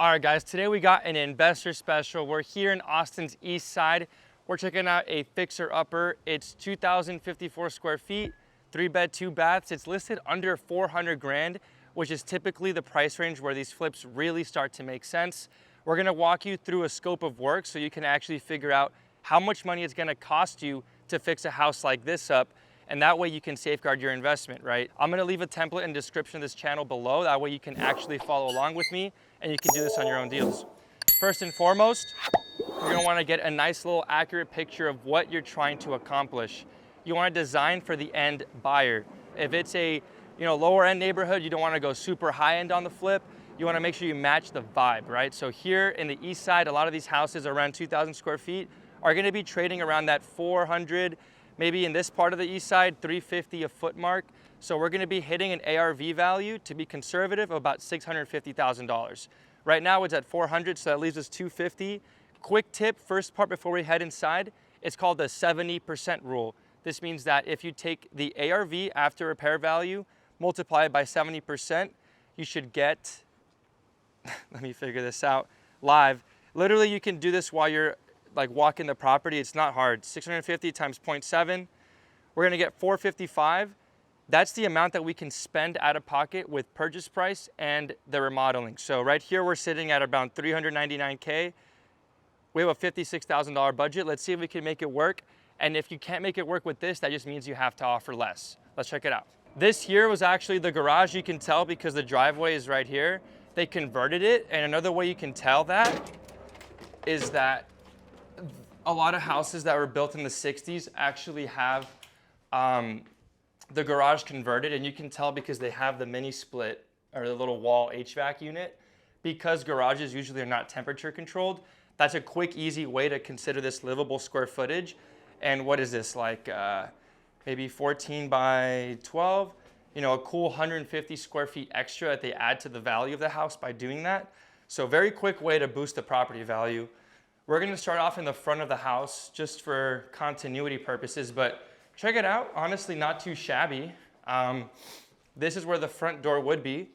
All right, guys, today we got an investor special. We're here in Austin's east side. We're checking out a fixer-upper. It's 2,054 square feet, 3-bed, 2 baths. It's listed under 400 grand, which is typically the price range where these flips really start to make sense. We're gonna walk you through a scope of work so you can actually figure out how much money it's gonna cost you to fix a house like this up, and that way you can safeguard your investment, right? I'm gonna leave a template in the description of this channel below. That way you can actually follow along with me and you can do this on your own deals. First and foremost, you're gonna wanna get a nice little accurate picture of what you're trying to accomplish. You wanna design for the end buyer. If it's a lower end neighborhood, you don't wanna go super high end on the flip. You wanna make sure you match the vibe, right? So here in the east side, a lot of these houses around 2,000 square feet are gonna be trading around that 400, maybe in this part of the east side, 350 a foot mark. So we're gonna be hitting an ARV value, to be conservative, of about $650,000. Right now it's at 400, so that leaves us 250. Quick tip, first part before we head inside, it's called the 70% rule. This means that if you take the ARV after repair value, multiply it by 70%, you should get, let me figure this out live. Literally, you can do this while you're like walking the property. It's not hard. 650 times 0.7, we're gonna get 455. That's the amount that we can spend out of pocket with purchase price and the remodeling. So right here, we're sitting at around 399K. We have a $56,000 budget. Let's see if we can make it work. And if you can't make it work with this, that just means you have to offer less. Let's check it out. This here was actually the garage. You can tell because the driveway is right here. They converted it. And another way you can tell that is that a lot of houses that were built in the 60s actually have the garage converted, and you can tell because they have the mini split or the little wall HVAC unit. Because garages usually are not temperature controlled, that's a quick, easy way to consider this livable square footage. And what is this, like maybe 14 by 12? A cool 150 square feet extra that they add to the value of the house by doing that. So very quick way to boost the property value. We're gonna start off in the front of the house just for continuity purposes, but check it out, honestly not too shabby. This is where the front door would be.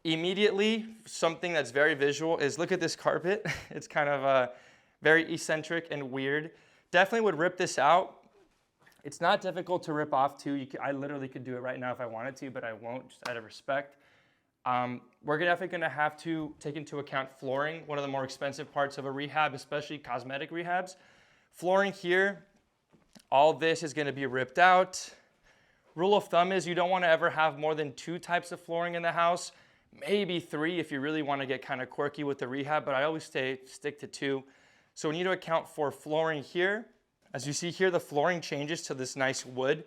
Immediately, something that's very visual is look at this carpet. It's kind of very eccentric and weird. Definitely would rip this out. It's not difficult to rip off too. I literally could do it right now if I wanted to, but I won't, just out of respect. We're definitely gonna have to take into account flooring, one of the more expensive parts of a rehab, especially cosmetic rehabs. Flooring here, all this is gonna be ripped out. Rule of thumb is you don't wanna ever have more than 2 types of flooring in the house, maybe 3 if you really wanna get kind of quirky with the rehab, but I always stick to 2. So we need to account for flooring here. As you see here, the flooring changes to this nice wood.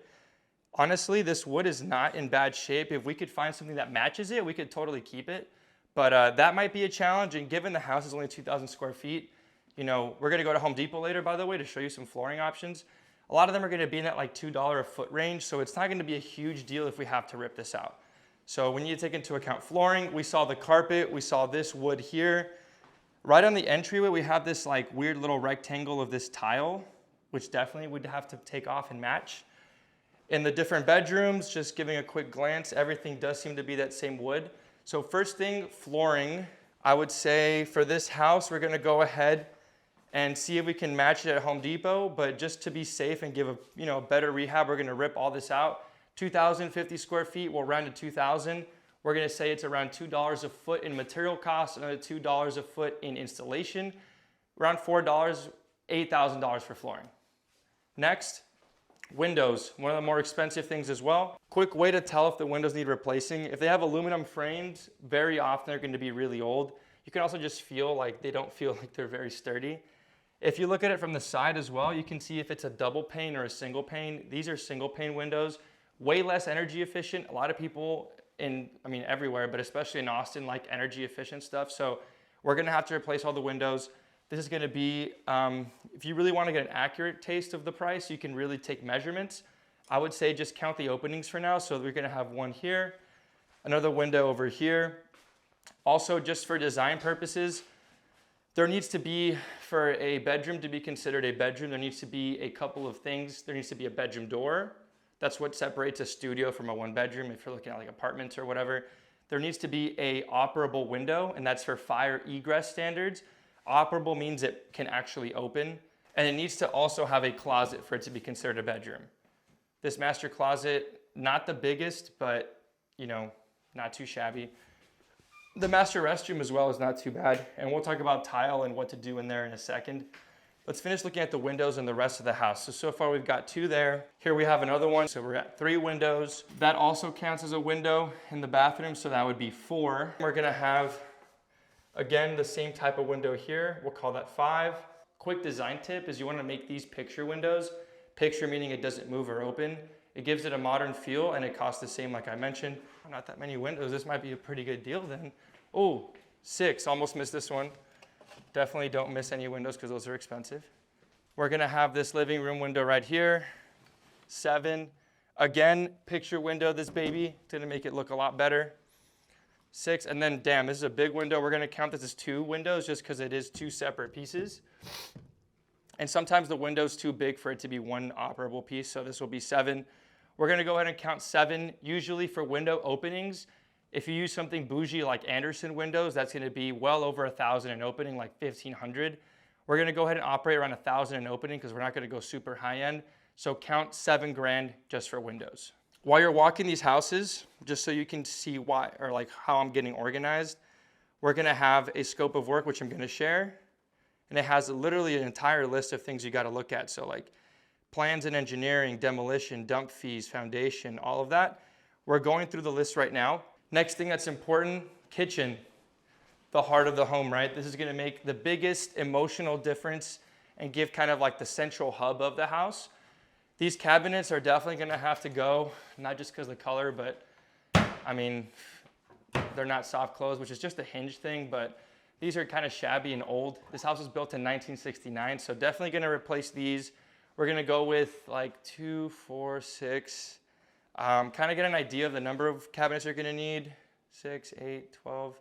Honestly, this wood is not in bad shape. If we could find something that matches it, we could totally keep it. But that might be a challenge, and given the house is only 2,000 square feet, we're gonna go to Home Depot later, by the way, to show you some flooring options. A lot of them are gonna be in that like $2 a foot range, so it's not gonna be a huge deal if we have to rip this out. So we need to take into account flooring. We saw the carpet, we saw this wood here. Right on the entryway, we have this like weird little rectangle of this tile, which definitely would have to take off and match. In the different bedrooms, just giving a quick glance, everything does seem to be that same wood. So first thing, flooring. I would say for this house, we're gonna go ahead and see if we can match it at Home Depot, but just to be safe and give a better rehab, we're gonna rip all this out. 2,050 square feet, we'll round to 2,000. We're gonna say it's around $2 a foot in material costs, another $2 a foot in installation, around $4, $8,000 for flooring. Next, windows, one of the more expensive things as well. Quick way to tell if the windows need replacing. If they have aluminum frames, very often they're gonna be really old. You can also just feel like they don't feel like they're very sturdy. If you look at it from the side as well, you can see if it's a double pane or a single pane. These are single pane windows, way less energy efficient. A lot of people everywhere, but especially in Austin, like energy efficient stuff. So we're gonna have to replace all the windows. This is gonna be, if you really wanna get an accurate taste of the price, you can really take measurements. I would say just count the openings for now. So we're gonna have one here, another window over here. Also, just for design purposes, there needs to be, for a bedroom to be considered a bedroom, there needs to be a couple of things. There needs to be a bedroom door. That's what separates a studio from a 1 bedroom if you're looking at like apartments or whatever. there needs to be a operable window, and that's for fire egress standards. Operable means it can actually open, and it needs to also have a closet for it to be considered a bedroom. This master closet, not the biggest, but you know, not too shabby. The master restroom as well is not too bad, and we'll talk about tile and what to do in there in a second. Let's finish looking at the windows and the rest of the house. So far we've got 2 there. Here we have another one, so we're at 3 windows. That also counts as a window in the bathroom, so that would be 4. We're gonna have, again, the same type of window here. We'll call that 5. Quick design tip is you wanna make these picture windows. Picture meaning it doesn't move or open. It gives it a modern feel, and it costs the same like I mentioned. Not that many windows, this might be a pretty good deal then. Oh, 6, almost missed this one. Definitely don't miss any windows because those are expensive. We're gonna have this living room window right here, 7. Again, picture window, this baby, gonna make it look a lot better. 6, and then damn, this is a big window. We're gonna count this as 2 windows just because it is 2 separate pieces. And sometimes the window's too big for it to be one operable piece, so this will be 7. We're gonna go ahead and count 7. Usually for window openings, if you use something bougie like Anderson windows, that's gonna be well over 1,000 an opening, like 1,500. We're gonna go ahead and operate around 1,000 an opening because we're not gonna go super high end. So count 7 grand just for windows. While you're walking these houses, just so you can see why, or like how I'm getting organized, we're gonna have a scope of work, which I'm gonna share. And it has literally an entire list of things you gotta look at. So like plans and engineering, demolition, dump fees, foundation, all of that. We're going through the list right now. Next thing that's important, kitchen, the heart of the home, right? This is gonna make the biggest emotional difference and give kind of like the central hub of the house. These cabinets are definitely gonna have to go, not just because of the color, but I mean, they're not soft close, which is just a hinge thing, but these are kind of shabby and old. This house was built in 1969, so definitely gonna replace these. We're gonna go with like 2, 4, 6, kind of get an idea of the number of cabinets you're gonna need, 6, 8, 12.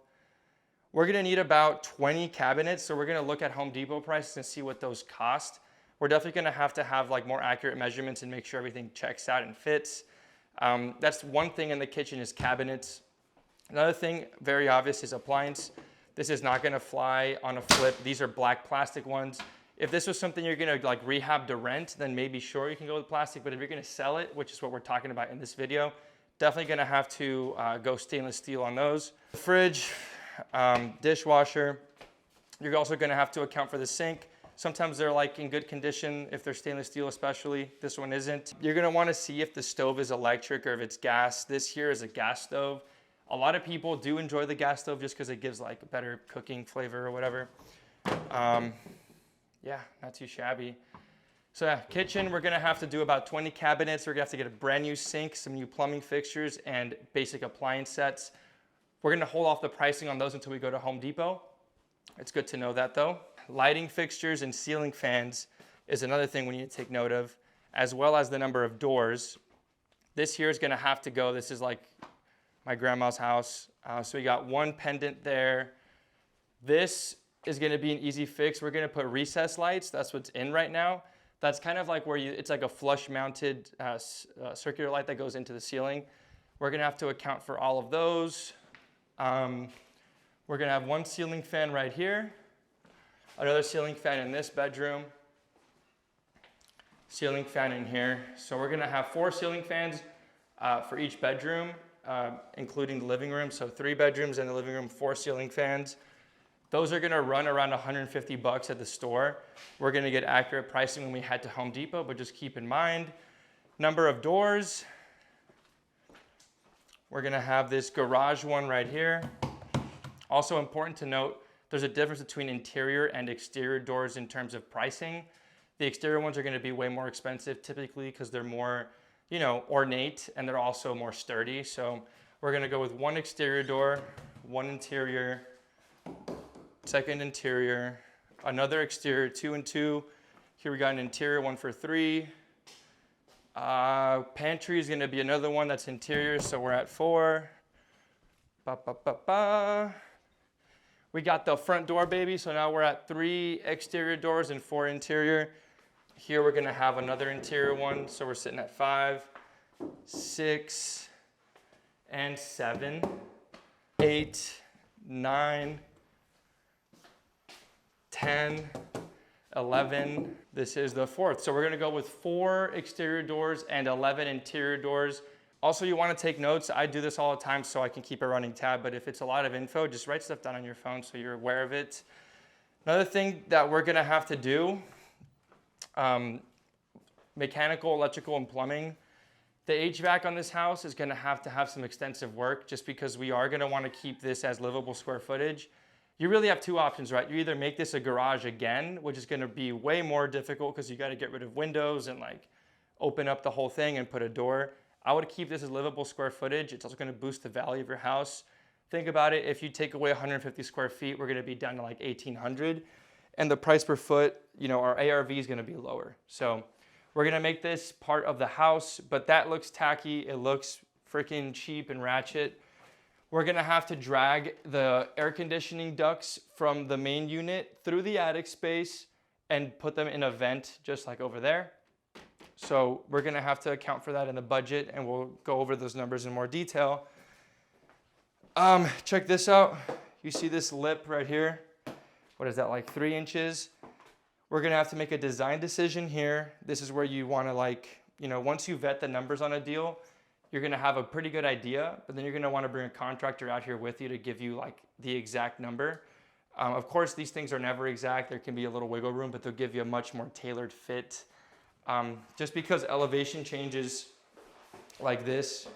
We're gonna need about 20 cabinets, so we're gonna look at Home Depot prices and see what those cost. We're definitely gonna have to have like more accurate measurements and make sure everything checks out and fits. That's one thing in the kitchen is cabinets. Another thing, very obvious, is appliance. This is not gonna fly on a flip. These are black plastic ones. If this was something you're gonna like rehab to rent, then maybe sure you can go with plastic, but if you're gonna sell it, which is what we're talking about in this video, definitely gonna have to go stainless steel on those. Fridge, dishwasher. You're also gonna have to account for the sink. Sometimes they're like in good condition if they're stainless steel especially. This one isn't. You're gonna wanna see if the stove is electric or if it's gas. This here is a gas stove. A lot of people do enjoy the gas stove just because it gives like better cooking flavor or whatever. Yeah, not too shabby. So yeah, kitchen, we're gonna have to do about 20 cabinets. We're gonna have to get a brand new sink, some new plumbing fixtures, and basic appliance sets. We're gonna hold off the pricing on those until we go to Home Depot. It's good to know that though. Lighting fixtures and ceiling fans is another thing we need to take note of, as well as the number of doors. This here is gonna have to go. This is like my grandma's house. So we got one pendant there. This is gonna be an easy fix. We're gonna put recess lights. That's what's in right now. That's kind of like where it's like a flush mounted circular light that goes into the ceiling. We're gonna have to account for all of those. We're gonna have one ceiling fan right here, another ceiling fan in this bedroom, ceiling fan in here. So we're gonna have 4 ceiling fans for each bedroom, including the living room. So 3 bedrooms in the living room, 4 ceiling fans. Those are gonna run around 150 bucks at the store. We're gonna get accurate pricing when we head to Home Depot, but just keep in mind, number of doors. We're gonna have this garage one right here. Also important to note, there's a difference between interior and exterior doors in terms of pricing. The exterior ones are gonna be way more expensive typically because they're more, you know, ornate and they're also more sturdy. So we're gonna go with 1 exterior door, 1 interior, 2nd interior, another exterior, 2 and 2. Here we got an interior, 1 for 3. Pantry is gonna be another one that's interior, so we're at 4. We got the front door, baby, so now we're at 3 exterior doors and 4 interior. Here we're gonna have another interior one, so we're sitting at 5, 6, and 7. 8, 9, 10, 11. This is the fourth. So we're gonna go with 4 exterior doors and 11 interior doors. Also, you wanna take notes. I do this all the time so I can keep a running tab, but if it's a lot of info, just write stuff down on your phone so you're aware of it. Another thing that we're gonna have to do, mechanical, electrical, and plumbing. The HVAC on this house is gonna have to have some extensive work just because we are gonna wanna keep this as livable square footage. You really have 2 options, right? You either make this a garage again, which is gonna be way more difficult because you gotta get rid of windows and like open up the whole thing and put a door. I would keep this as livable square footage. It's also gonna boost the value of your house. Think about it, if you take away 150 square feet, we're gonna be down to like 1,800. And the price per foot, you know, our ARV is gonna be lower. So we're gonna make this part of the house, but that looks tacky. It looks freaking cheap and ratchet. We're gonna have to drag the air conditioning ducts from the main unit through the attic space and put them in a vent just like over there. So we're gonna have to account for that in the budget, and we'll go over those numbers in more detail. Check this out. You see this lip right here? What is that, like 3 inches? We're gonna have to make a design decision here. This is where you wanna like, you know, once you vet the numbers on a deal, you're gonna have a pretty good idea, but then you're gonna wanna bring a contractor out here with you to give you like the exact number. Of course, these things are never exact. There can be a little wiggle room, but they'll give you a much more tailored fit. Just because elevation changes like this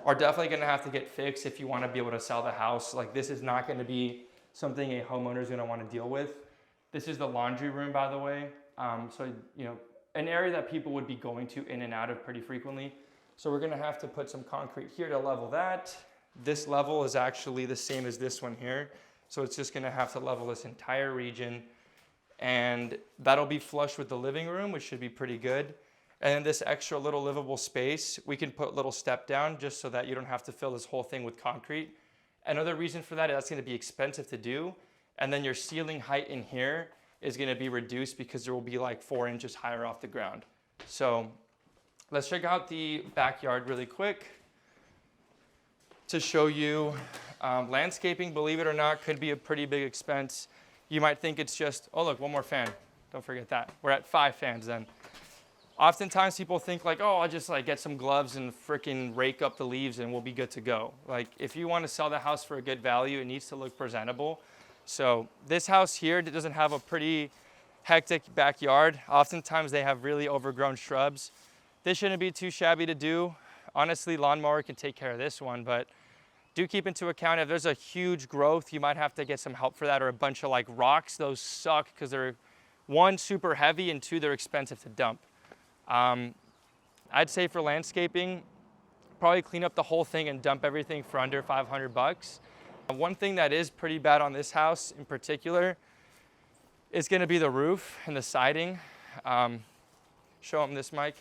are definitely gonna have to get fixed if you wanna be able to sell the house. Like this is not gonna be something a homeowner is gonna wanna deal with. This is the laundry room, by the way. So, you know, an area that people would be going to in and out of pretty frequently. So we're gonna have to put some concrete here to level that. This level is actually the same as this one here. So it's just gonna have to level this entire region. And that'll be flush with the living room, which should be pretty good. And then this extra little livable space, we can put little step down just so that you don't have to fill this whole thing with concrete. Another reason for that is that's gonna be expensive to do. And then your ceiling height in here is gonna be reduced because there will be like 4 inches higher off the ground. So let's check out the backyard really quick to show you landscaping, believe it or not, could be a pretty big expense. You might think it's just, oh look, one more fan. Don't forget that. We're at 5 fans then. Oftentimes people think like, oh, I'll just like get some gloves and freaking rake up the leaves and we'll be good to go. Like if you wanna sell the house for a good value, it needs to look presentable. So this house here doesn't have a pretty hectic backyard. Oftentimes they have really overgrown shrubs. This shouldn't be too shabby to do. Honestly, lawnmower can take care of this one, but do keep into account if there's a huge growth, you might have to get some help for that, or a bunch of like rocks. Those suck because they're 1, super heavy, and 2, they're expensive to dump. I'd say for landscaping, probably clean up the whole thing and dump everything for under 500 bucks. One thing that is pretty bad on this house in particular is gonna be the roof and the siding. Show them this, Mike.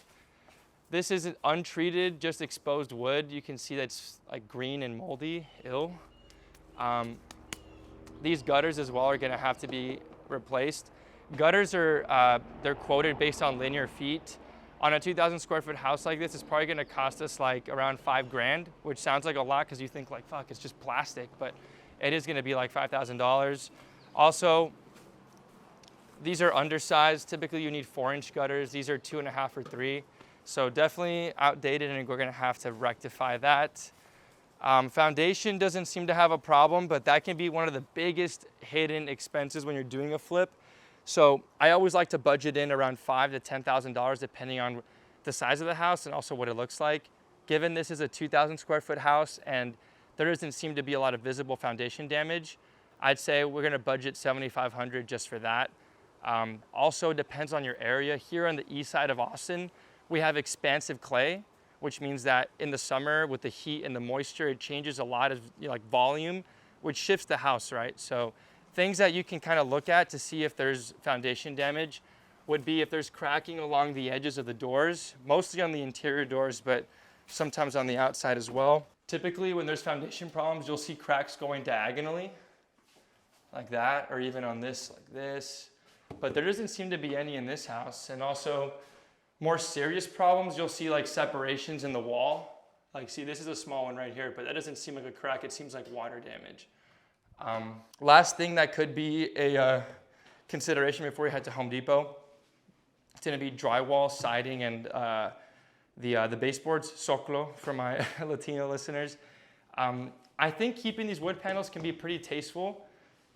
This is untreated, just exposed wood. You can see that's like green and moldy, ill. These gutters as well are gonna have to be replaced. Gutters are, they're quoted based on linear feet. On a 2,000 square foot house like this, it's probably gonna cost us like around 5 grand, which sounds like a lot because you think like, fuck, it's just plastic, but it is gonna be like $5,000. Also, these are undersized. Typically you need 4-inch gutters. These are 2.5 or 3. So definitely outdated, and we're gonna have to rectify that. Foundation doesn't seem to have a problem, but that can be one of the biggest hidden expenses when you're doing a flip. So I always like to budget in around $5,000 to $10,000 depending on the size of the house and also what it looks like. Given this is a 2,000 square foot house and there doesn't seem to be a lot of visible foundation damage, I'd say we're gonna budget $7,500 just for that. Also depends on your area. Here on the east side of Austin, we have expansive clay, which means that in the summer with the heat and the moisture, it changes a lot of like volume, which shifts the house, right? So things that you can kind of look at to see if there's foundation damage would be if there's cracking along the edges of the doors, mostly on the interior doors, but sometimes on the outside as well. Typically when there's foundation problems, you'll see cracks going diagonally like that, or even on this like this, but there doesn't seem to be any in this house. And also more serious problems, you'll see like separations in the wall Like, see, this is a small one right here, but that doesn't seem like a crack. It seems like water damage. Last thing that could be a consideration before you head to Home Depot, it's gonna be drywall, siding, and the baseboards, soclo for my Latino listeners. I think keeping these wood panels can be pretty tasteful.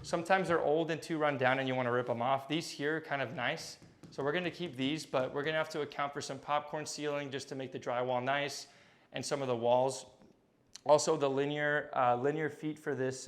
Sometimes they're old and too run down and you wanna rip them off. These here are kind of nice. So we're gonna keep these, but we're gonna have to account for some popcorn ceiling just to make the drywall nice and some of the walls. Also the linear feet for this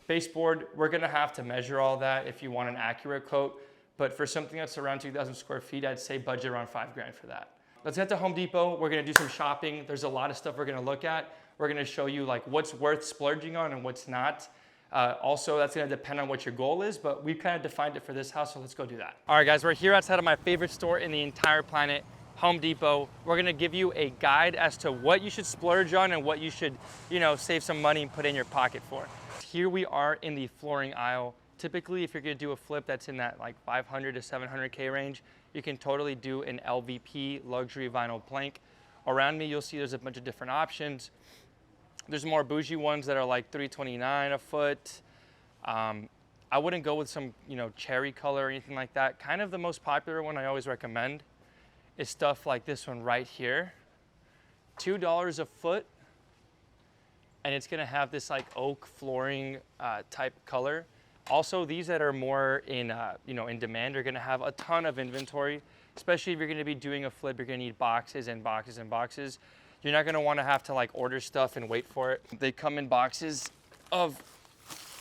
baseboard, we're gonna have to measure all that if you want an accurate quote. But for something that's around 2,000 square feet, I'd say budget around $5,000 for that. Let's head to Home Depot. We're gonna do some shopping. There's a lot of stuff we're gonna look at. We're gonna show you like what's worth splurging on and what's not. Also, that's gonna depend on what your goal is, but we've kind of defined it for this house, so let's go do that. All right, guys, we're here outside of my favorite store in the entire planet, Home Depot. We're gonna give you a guide as to what you should splurge on and what you should, save some money and put in your pocket for. Here we are in the flooring aisle. Typically, if you're gonna do a flip that's in that like 500 to 700K range, you can totally do an LVP, luxury vinyl plank. Around me, you'll see there's a bunch of different options. There's more bougie ones that are like $329 a foot. I wouldn't go with some, cherry color or anything like that. Kind of the most popular one I always recommend is stuff like this one right here. $2 a foot, and it's gonna have this like oak flooring type color. Also, these that are more in demand are gonna have a ton of inventory, especially if you're gonna be doing a flip, you're gonna need boxes and boxes and boxes. You're not gonna wanna have to like order stuff and wait for it. They come in boxes of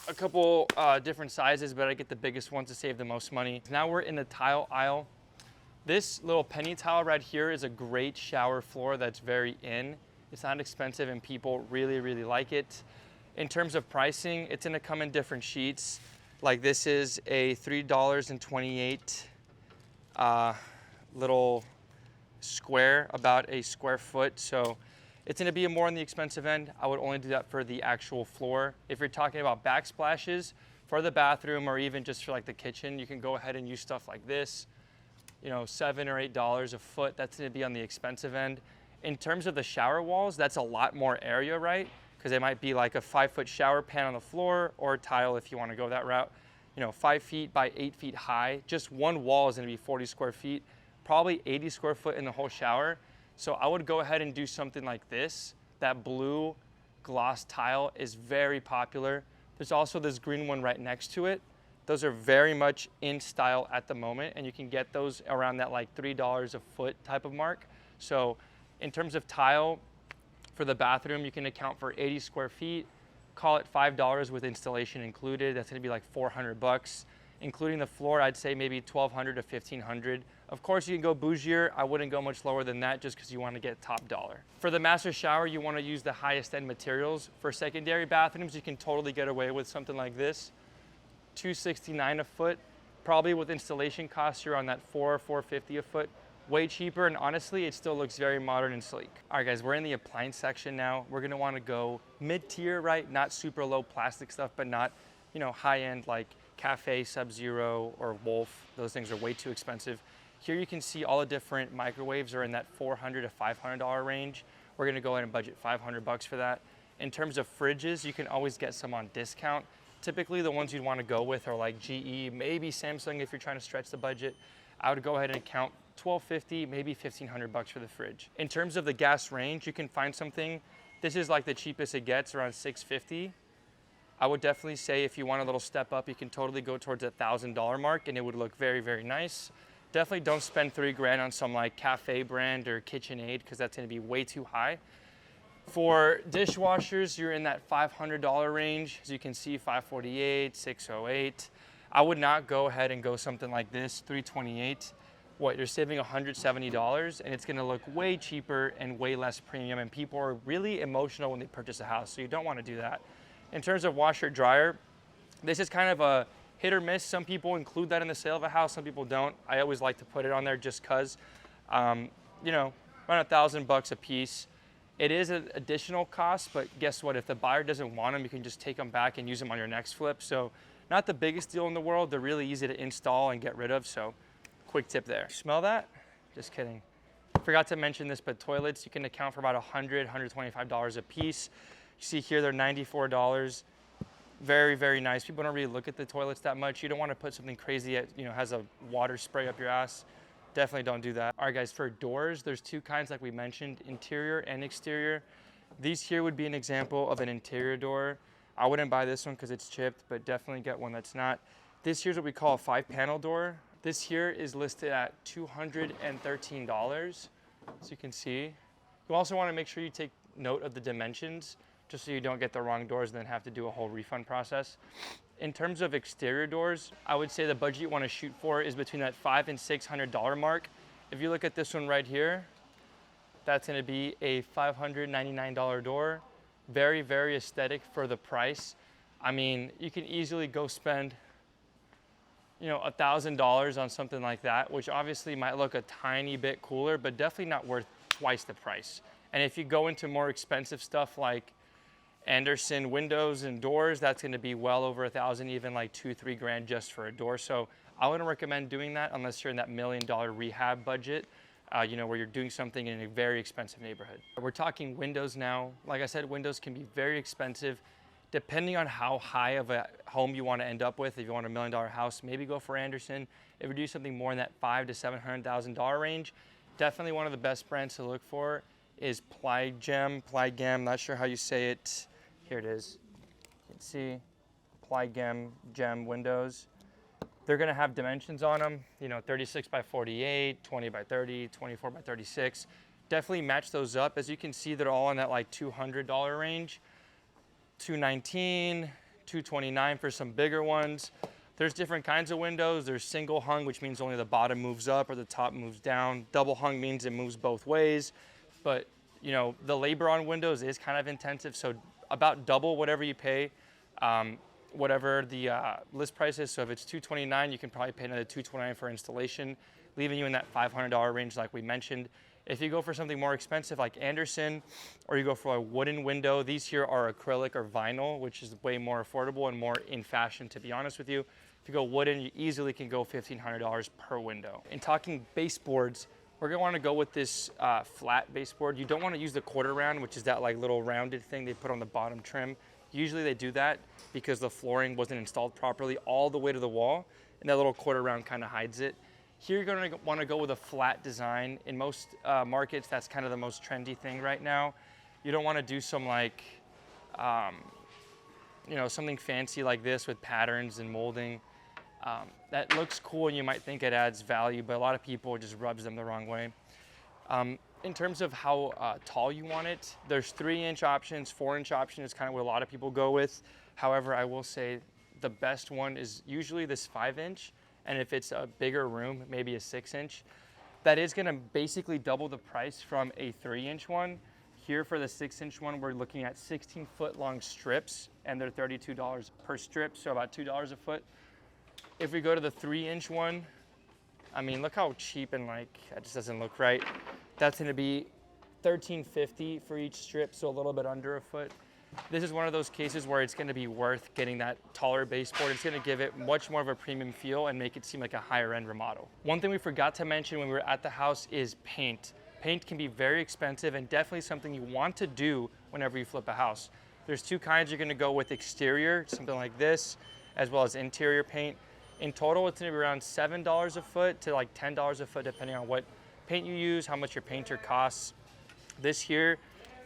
a couple different sizes, but I get the biggest ones to save the most money. Now we're in the tile aisle. This little penny tile right here is a great shower floor that's very in. It's not expensive and people really, really like it. In terms of pricing, it's gonna come in different sheets. Like this is a $3.28 little square, about a square foot. So it's gonna be more on the expensive end. I would only do that for the actual floor. If you're talking about backsplashes for the bathroom or even just for like the kitchen, you can go ahead and use stuff like this. $7 or $8 a foot, that's gonna be on the expensive end. In terms of the shower walls, that's a lot more area, right? Because it might be like a 5-foot shower pan on the floor or tile if you wanna go that route. 5 feet by 8 feet high. Just one wall is gonna be 40 square feet, probably 80 square foot in the whole shower. So I would go ahead and do something like this. That blue gloss tile is very popular. There's also this green one right next to it. Those are very much in style at the moment, and you can get those around that like $3 a foot type of mark. So in terms of tile, for the bathroom, you can account for 80 square feet, call it $5 with installation included. That's gonna be like 400 bucks. Including the floor, I'd say maybe 1,200 to 1,500. Of course, you can go bougier. I wouldn't go much lower than that just because you want to get top dollar. For the master shower, you want to use the highest end materials. For secondary bathrooms, you can totally get away with something like this. $269 a foot. Probably with installation costs, you're on that $450 a foot. Way cheaper, and honestly, it still looks very modern and sleek. All right, guys, we're in the appliance section now. We're gonna want to go mid-tier, right? Not super low plastic stuff, but not, high-end like Cafe, Sub-Zero, or Wolf. Those things are way too expensive. Here you can see all the different microwaves are in that $400 to $500 range. We're gonna go ahead and budget 500 bucks for that. In terms of fridges, you can always get some on discount. Typically the ones you'd wanna go with are like GE, maybe Samsung if you're trying to stretch the budget. I would go ahead and count $1,250, maybe 1,500 bucks for the fridge. In terms of the gas range, you can find something, this is like the cheapest it gets, around $650. I would definitely say if you want a little step up, you can totally go towards a $1,000 mark and it would look very, very nice. Definitely don't spend $3,000 on some like Cafe brand or KitchenAid because that's gonna be way too high. For dishwashers, you're in that $500 range. As you can see, $548, $608. I would not go ahead and go something like this, $328. What, you're saving $170 and it's gonna look way cheaper and way less premium, and people are really emotional when they purchase a house, so you don't wanna do that. In terms of washer dryer, this is kind of a hit or miss. Some people include that in the sale of a house, some people don't. I always like to put it on there just cause, around $1,000 a piece. It is an additional cost, but guess what? If the buyer doesn't want them, you can just take them back and use them on your next flip. So not the biggest deal in the world. They're really easy to install and get rid of. So quick tip there. Smell that? Just kidding. Forgot to mention this, but toilets, you can account for about $100, $125 a piece. You see here, they're $94. Very, very nice. People don't really look at the toilets that much. You don't want to put something crazy that, you know, has a water spray up your ass. Definitely don't do that. All right, guys, for doors, there's two kinds like we mentioned, interior and exterior. These here would be an example of an interior door. I wouldn't buy this one because it's chipped, but definitely get one that's not. This here's what we call a 5-panel door. This here is listed at $213. So you can see. You also want to make sure you take note of the dimensions, just so you don't get the wrong doors and then have to do a whole refund process. In terms of exterior doors, I would say the budget you want to shoot for is between that $500 and $600 mark. If you look at this one right here, that's going to be a $599 door. Very, very aesthetic for the price. I mean, you can easily go spend, you know, $1,000 on something like that, which obviously might look a tiny bit cooler, but definitely not worth twice the price. And if you go into more expensive stuff like Andersen windows and doors, that's going to be well over $1,000, even like $2-3 grand just for a door. So I wouldn't recommend doing that unless you're in that $1 million rehab budget, you know, where you're doing something in a very expensive neighborhood. We're talking windows now. Like I said, windows can be very expensive. Depending on how high of a home you want to end up with, if you want a $1 million house, maybe go for Andersen. If you do something more in that $500,000 to $700,000 range, definitely one of the best brands to look for is Plygem, not sure how you say it. Here it is. You can see Plygem windows. They're going to have dimensions on them, you know, 36 by 48, 20 by 30, 24 by 36. Definitely match those up. As you can see, they're all in that like $200 range. $219, $229 for some bigger ones. There's different kinds of windows. There's single hung, which means only the bottom moves up or the top moves down. Double hung means it moves both ways. But, you know, the labor on windows is kind of intensive, so about double whatever you pay, whatever the list price is. So if it's $229, you can probably pay another $229 for installation, leaving you in that $500 range like we mentioned. If you go for something more expensive like Andersen, or you go for a wooden window, these here are acrylic or vinyl, which is way more affordable and more in fashion, to be honest with you. If you go wooden, you easily can go $1,500 per window. In talking baseboards, we're gonna wanna go with this flat baseboard. You don't wanna use the quarter round, which is that like little rounded thing they put on the bottom trim. Usually they do that because the flooring wasn't installed properly all the way to the wall, and that little quarter round kind of hides it. Here you're gonna wanna go with a flat design. In most markets, that's kind of the most trendy thing right now. You don't wanna do some like, you know, something fancy like this with patterns and molding. That looks cool and you might think it adds value, but a lot of people it just rubs them the wrong way. In terms of how tall you want it, there's 3-inch options, 4-inch option is kind of what a lot of people go with. However, I will say the best one is usually this 5-inch, and if it's a bigger room, maybe a 6-inch. That is gonna basically double the price from a 3-inch one. Here for the 6-inch one, we're looking at 16-foot long strips, and they're $32 per strip, so about $2 a foot. If we go to the 3-inch one, I mean, look how cheap and like, that just doesn't look right. That's gonna be $13.50 for each strip, so a little bit under a foot. This is one of those cases where it's gonna be worth getting that taller baseboard. It's gonna give it much more of a premium feel and make it seem like a higher end remodel. One thing we forgot to mention when we were at the house is paint. Paint can be very expensive and definitely something you want to do whenever you flip a house. There's two kinds. You're gonna go with exterior, something like this, as well as interior paint. In total, it's gonna be around $7 a foot to like $10 a foot, depending on what paint you use, how much your painter costs. This here,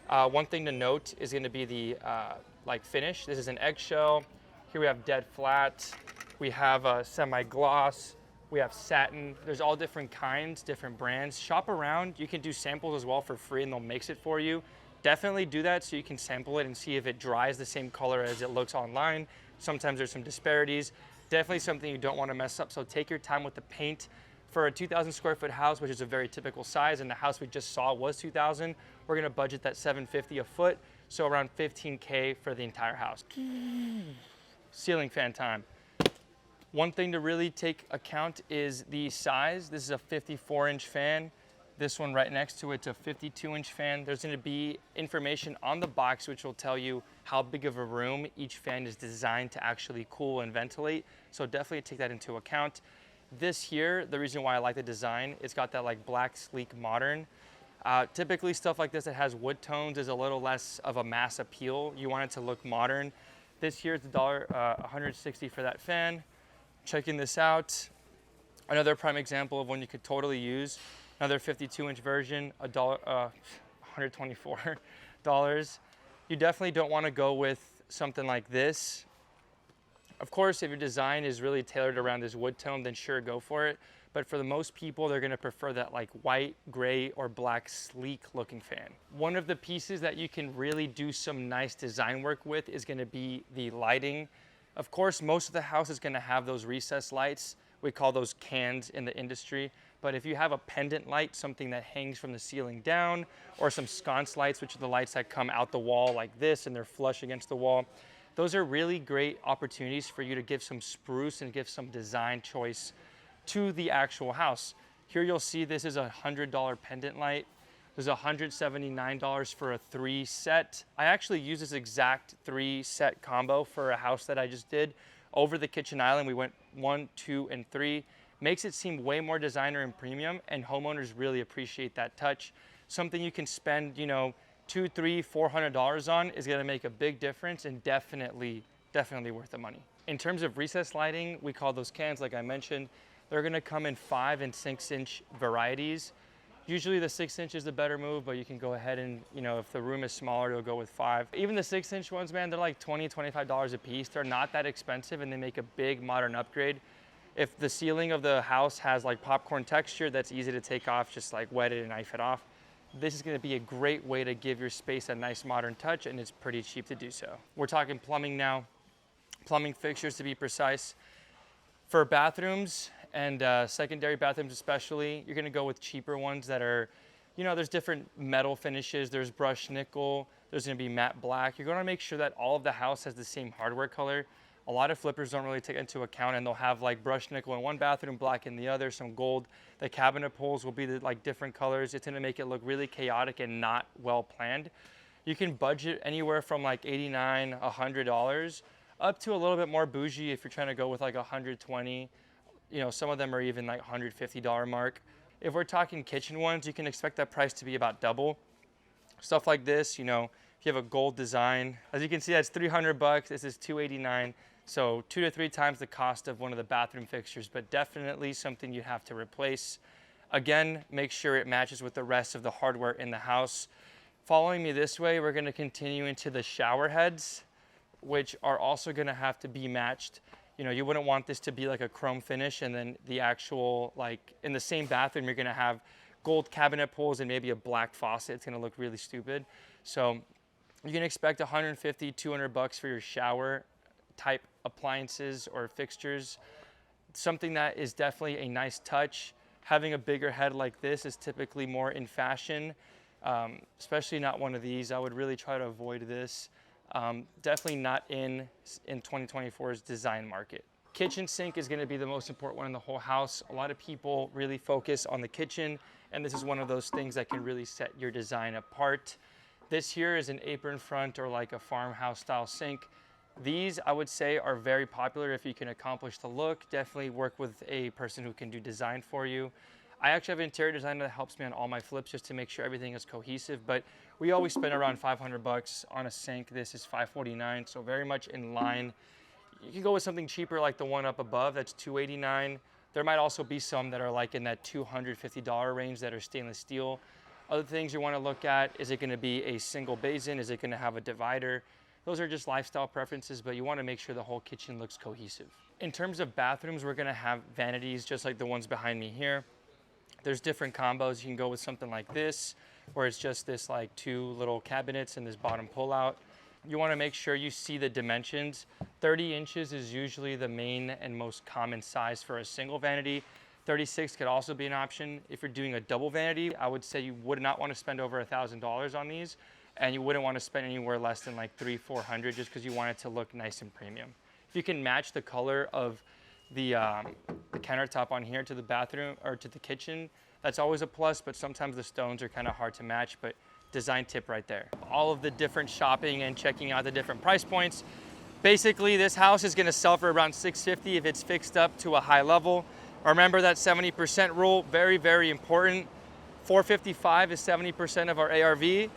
one thing to note is gonna be the like finish. This is an eggshell. Here we have dead flat. We have a semi-gloss. We have satin. There's all different kinds, different brands. Shop around. You can do samples as well for free and they'll mix it for you. Definitely do that so you can sample it and see if it dries the same color as it looks online. Sometimes there's some disparities. Definitely something you don't want to mess up, so take your time with the paint. For a 2,000 square foot house, which is a very typical size, and the house we just saw was 2,000, we're gonna budget that $750 a foot, so around $15K for the entire house. Ceiling fan time. One thing to really take account is the size. This is a 54-inch fan. This one right next to it's a 52-inch fan. There's gonna be information on the box which will tell you how big of a room each fan is designed to actually cool and ventilate. So definitely take that into account. This here, the reason why I like the design, it's got that like black, sleek, modern. Typically stuff like this that has wood tones is a little less of a mass appeal. You want it to look modern. This here is $160 for that fan. Checking this out. Another prime example of one you could totally use. Another 52-inch version, $124. You definitely don't want to go with something like this. Of course, if your design is really tailored around this wood tone, then sure, go for it. But for the most people, they're gonna prefer that like white, gray, or black sleek looking fan. One of the pieces that you can really do some nice design work with is gonna be the lighting. Of course, most of the house is gonna have those recessed lights. We call those cans in the industry. But if you have a pendant light, something that hangs from the ceiling down, or some sconce lights, which are the lights that come out the wall like this and they're flush against the wall, those are really great opportunities for you to give some spruce and give some design choice to the actual house. Here you'll see this is a $100 pendant light. There's $179 for a 3 set. I actually use this exact 3 set combo for a house that I just did. Over the kitchen island, we went 1, 2, and 3. Makes it seem way more designer and premium, and homeowners really appreciate that touch. Something you can spend, you know, $200, $300, $400 on is gonna make a big difference, and definitely worth the money. In terms of recessed lighting, we call those cans, like I mentioned. They're gonna come in 5 and 6-inch varieties. Usually the 6-inch is the better move, but you can go ahead and, you know, if the room is smaller, you'll go with 5. Even the 6-inch ones, man, they're like $20, $25 a piece. They're not that expensive, and they make a big modern upgrade. If the ceiling of the house has like popcorn texture, that's easy to take off, just like wet it and knife it off. This is gonna be a great way to give your space a nice modern touch, and it's pretty cheap to do so. We're talking plumbing now, plumbing fixtures to be precise. For bathrooms, and secondary bathrooms especially, you're gonna go with cheaper ones that are, you know, there's different metal finishes, there's brushed nickel, there's gonna be matte black. You're gonna make sure that all of the house has the same hardware color. A lot of flippers don't really take into account, and they'll have like brushed nickel in one bathroom, black in the other, some gold. The cabinet pulls will be like different colors. It's gonna make it look really chaotic and not well planned. You can budget anywhere from like $89, $100, up to a little bit more bougie if you're trying to go with like $120. You know, some of them are even like $150 mark. If we're talking kitchen ones, you can expect that price to be about double. Stuff like this, you know, if you have a gold design, as you can see, that's 300 bucks. This is $289. So 2 to 3 times the cost of one of the bathroom fixtures, but definitely something you have to replace. Again, make sure it matches with the rest of the hardware in the house. Following me this way, we're gonna continue into the shower heads, which are also gonna have to be matched. You know, you wouldn't want this to be like a chrome finish, and then the actual, like in the same bathroom, you're gonna have gold cabinet pulls and maybe a black faucet. It's gonna look really stupid. So you can expect 150, 200 bucks for your shower type appliances or fixtures. Something that is definitely a nice touch. Having a bigger head like this is typically more in fashion, especially not one of these. I would really try to avoid this. Definitely not in 2024's design market. Kitchen sink is gonna be the most important one in the whole house. A lot of people really focus on the kitchen, and this is one of those things that can really set your design apart. This here is an apron front or like a farmhouse style sink. These, I would say, are very popular if you can accomplish the look. Definitely work with a person who can do design for you. I actually have an interior designer that helps me on all my flips just to make sure everything is cohesive, but we always spend around 500 bucks on a sink. This is $549, so very much in line. You can go with something cheaper like the one up above, that's $289. There might also be some that are like in that $250 range that are stainless steel. Other things you want to look at, is it going to be a single basin? Is it going to have a divider? Those are just lifestyle preferences, but you want to make sure the whole kitchen looks cohesive. In terms of bathrooms, we're going to have vanities just like the ones behind me here. There's different combos. You can go with something like this, where it's just this like 2 little cabinets and this bottom pull-out. You want to make sure you see the dimensions. 30 inches is usually the main and most common size for a single vanity. 36 could also be an option. If you're doing a double vanity, I would say you would not want to spend over $1,000 on these, and you wouldn't want to spend anywhere less than like $300, $400 just because you want it to look nice and premium. If you can match the color of the countertop on here to the bathroom or to the kitchen, that's always a plus, but sometimes the stones are kind of hard to match, but design tip right there. All of the different shopping and checking out the different price points. Basically, this house is gonna sell for around $650 if it's fixed up to a high level. Remember that 70% rule, very, very important. 455 is 70% of our ARV.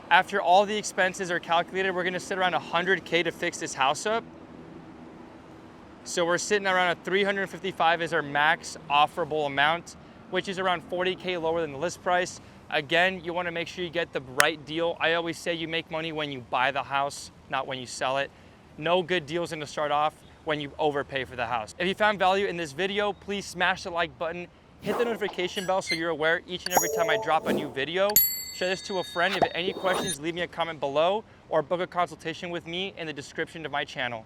After all the expenses are calculated, we're gonna sit around 100K to fix this house up. So we're sitting around a 355 is our max offerable amount, which is around 40K lower than the list price. Again, you wanna make sure you get the right deal. I always say you make money when you buy the house, not when you sell it. No good deals gonna start off when you overpay for the house. If you found value in this video, please smash the like button, hit the notification bell so you're aware each and every time I drop a new video. Share this to a friend. If you have any questions, leave me a comment below or book a consultation with me in the description of my channel.